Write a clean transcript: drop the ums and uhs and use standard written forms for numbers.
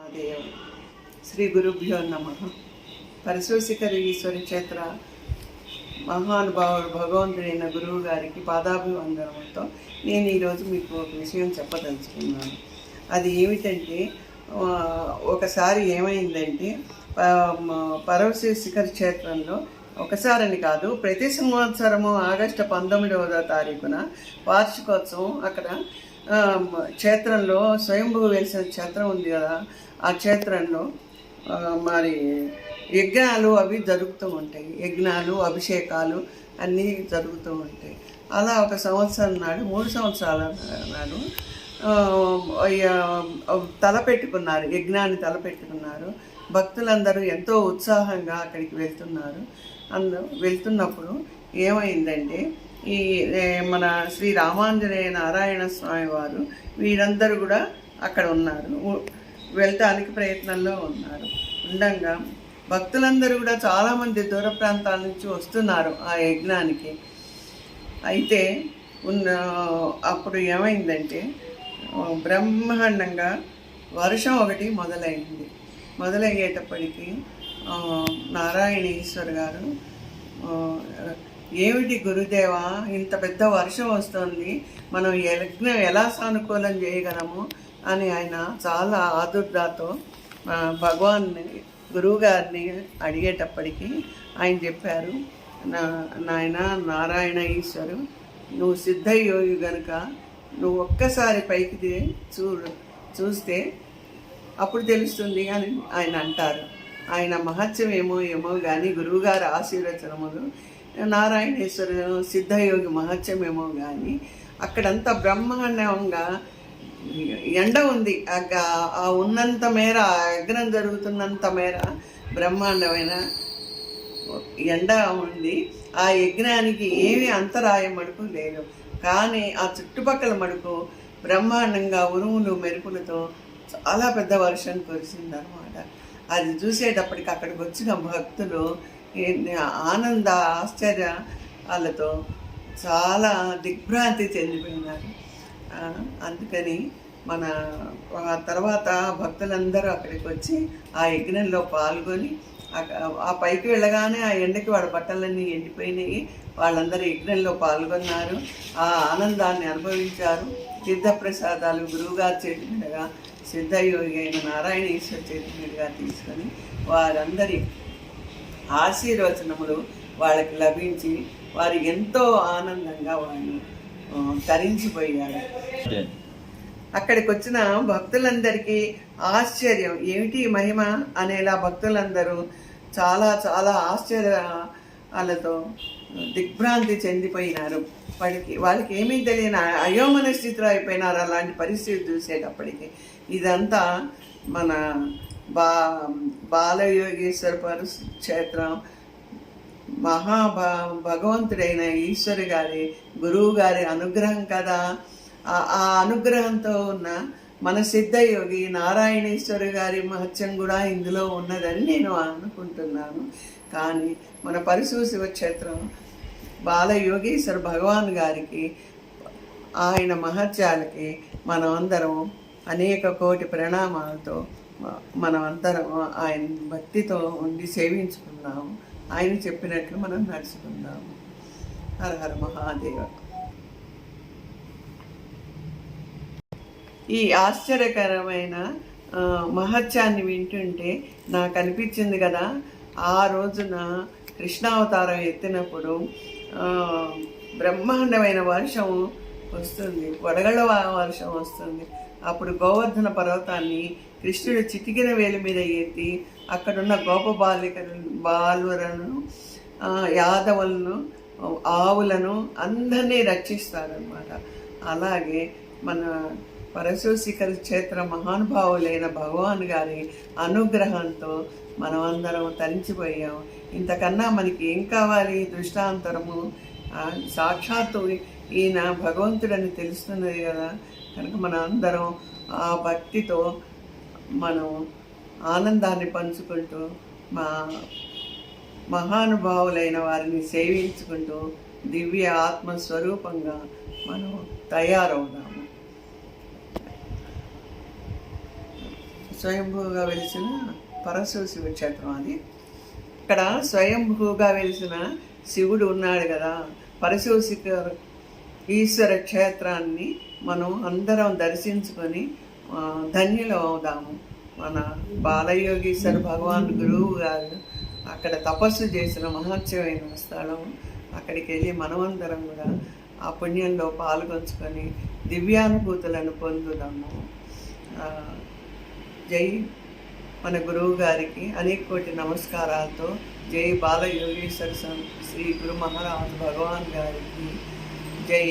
మహాదేవ్. శ్రీ గురుభ్యో నమ. పరశుశిఖర ఈశ్వరి క్షేత్ర మహానుభావుడు భగవంతుడైన గురువు గారికి పాదాభివందనముతో నేను ఈరోజు మీకు ఒక విషయం చెప్పదలుచుకున్నాను. అది ఏమిటంటే, ఒకసారి ఏమైందంటే, పరశుశిఖర క్షేత్రంలో ఒకసారని కాదు, ప్రతి సంవత్సరము ఆగస్టు 19వ తారీఖున వార్షికోత్సవం అక్కడ క్షేత్రంలో స్వయంభూ వెలిసిన క్షేత్రం ఉంది కదా, ఆ క్షేత్రంలో మరి యజ్ఞాలు అవి జరుగుతూ ఉంటాయి. యజ్ఞాలు, అభిషేకాలు అన్నీ జరుగుతూ ఉంటాయి. అలా ఒక సంవత్సరం నాడు, 3 సంవత్సరాల నాడు తలపెట్టుకున్నారు, యజ్ఞాన్ని తలపెట్టుకున్నారు. భక్తులందరూ ఎంతో ఉత్సాహంగా అక్కడికి వెళ్తున్నారు. వెళ్తున్నప్పుడు ఏమైందంటే, ఈ మన శ్రీ రామాంజనేయ నారాయణ స్వామి వారు వీరందరూ కూడా అక్కడ ఉన్నారు, వెళ్ళటానికి ప్రయత్నంలో ఉన్నారు. ఉండగా భక్తులందరూ కూడా చాలామంది దూర ప్రాంతాల నుంచి వస్తున్నారు ఆ యజ్ఞానికి. అయితే అప్పుడు ఏమైందంటే, బ్రహ్మాండంగా వర్షం ఒకటి మొదలయ్యేటప్పటికీ నారాయణేశ్వర్ గారు, ఏమిటి గురుదేవా, ఇంత పెద్ద వర్షం వస్తుంది, మనం యజ్ఞం ఎలా సానుకూలం చేయగలము అని ఆయన చాలా ఆదుర్దాతో భగవాన్ని, గురువుగారిని అడిగేటప్పటికీ ఆయన చెప్పారు, నాయన నారాయణ ఈశ్వరు, నువ్వు సిద్ధయోగి గనుక నువ్వు ఒక్కసారి పైకి చూస్తే అప్పుడు తెలుస్తుంది అని ఆయన అంటారు. ఆయన మహత్యం ఏమో కానీ గురువుగారి ఆశీర్వచనములు, నారాయణేశ్వర సిద్ధయోగి మహత్యమేమో కానీ అక్కడంతా బ్రహ్మాండంగా ఎండ ఉంది. ఆ ఉన్నంత మేర, ఆ యజ్ఞం జరుగుతున్నంత మేర బ్రహ్మాండమైన ఎండ ఉంది. ఆ యజ్ఞానికి ఏమి అంతరాయం మడుకు లేదు. కానీ ఆ చుట్టుపక్కల మడుకు బ్రహ్మాండంగా ఉరుములు మెరుపులతో చాలా పెద్ద వర్షం కురిసిందనమాట. అది చూసేటప్పటికి అక్కడికి వచ్చిన భక్తులు ఆనంద ఆశ్చర్యాలతో చాలా దిగ్భ్రాంతి చెందిపోయినారు. అందుకని మన తర్వాత భక్తులందరూ అక్కడికి వచ్చి ఆ యజ్ఞంలో పాల్గొని, ఆ పైకి వెళ్ళగానే ఆ ఎండకి వాళ్ళ బట్టలన్నీ ఎండిపోయినాయి. వాళ్ళందరూ యజ్ఞంలో పాల్గొన్నారు, ఆ ఆనందాన్ని అనుభవించారు. తీర్థప్రసాదాలు గురువుగారి చేతి మీదుగా, సిద్ధయోగి అయిన నారాయణేశ్వర చేతి మీదుగా తీసుకొని వారందరి ఆశీర్వచనములు వాళ్ళకి లభించి వారు ఎంతో ఆనందంగా వాళ్ళు తరించిపోయారు. అక్కడికి వచ్చిన భక్తులందరికీ ఆశ్చర్యం, ఏమిటి మహిమ అనేలా భక్తులందరూ చాలా చాలా ఆశ్చర్యాలతో దిగ్భ్రాంతి చెందిపోయినారు. వాళ్ళకి ఏమీ తెలియని అయోమన స్థితిలో అయిపోయినారు. అలాంటి పరిస్థితి చూసేటప్పటికి ఇదంతా మన బాలయోగేశ్వర క్షేత్రం భగవంతుడైన ఈశ్వరు గారి, గురువు గారి అనుగ్రహం కదా. ఆ అనుగ్రహంతో ఉన్న మన సిద్ధయోగి నారాయణేశ్వర గారి మహత్యం కూడా ఇందులో ఉన్నదని నేను అనుకుంటున్నాను. కానీ మన పరశుశివ క్షేత్రం బాలయోగేశ్వర భగవాన్ గారికి, ఆయన మహత్యాలకి మనం అందరం అనేక కోటి ప్రణామాలతో మనం అందరం ఆయన భక్తితో ఉండి సేవించుకున్నాము. ఆయన చెప్పినట్లు మనం నడుచుకుందాము. హర హర మహాదేవ. ఈ ఆశ్చర్యకరమైన మహత్యాన్ని వింటుంటే నాకు అనిపించింది కదా, ఆ రోజున కృష్ణావతారం ఎత్తినప్పుడు బ్రహ్మాండమైన వర్షం వస్తుంది, వడగళ్ళ వర్షం వస్తుంది. అప్పుడు గోవర్ధన పర్వతాన్ని కృష్ణుడు చిటికిన వేలి మీద ఎత్తి అక్కడున్న గోప బాలులను, యాదవులను, ఆవులను అందరినీ రక్షిస్తారనమాట. అలాగే మన పరశుశిఖర క్షేత్ర మహానుభావులైన భగవాన్ గారి అనుగ్రహంతో మనం అందరం తరించిపోయాం. ఇంతకన్నా మనకి ఏం కావాలి? దృష్టాంతరము సాక్షాత్తు ఈయన భగవంతుడని తెలుస్తున్నది కదా. కనుక మన అందరం ఆ భక్తితో మనం ఆనందాన్ని పంచుకుంటూ మహానుభావులైన వారిని సేవించుకుంటూ దివ్య ఆత్మస్వరూపంగా మనం తయారవుదాము. స్వయంభూగా వెలిసిన పరశివ శివ క్షేత్రం అది. ఇక్కడ స్వయంభూగా వెలిసిన శివుడు ఉన్నాడు కదా, పరశివ ఈశ్వర క్షేత్రాన్ని మనం అందరం దర్శించుకొని ధన్యులు అవుదాము. మన బాలయోగీశ్వర భగవాన్ గురువు గారు అక్కడ తపస్సు చేసిన మహత్యమైన స్థలం. అక్కడికి వెళ్ళి మనమందరం కూడా ఆ పుణ్యంలో పాల్గొంచుకొని దివ్యానుభూతులను పొందుదాము. జై మన గురువు గారికి అనేక కోటి నమస్కారాలతో జై బాలయోగేశ్వర శ్రీ గురు మహారాజ్ భగవాన్ గారికి జై.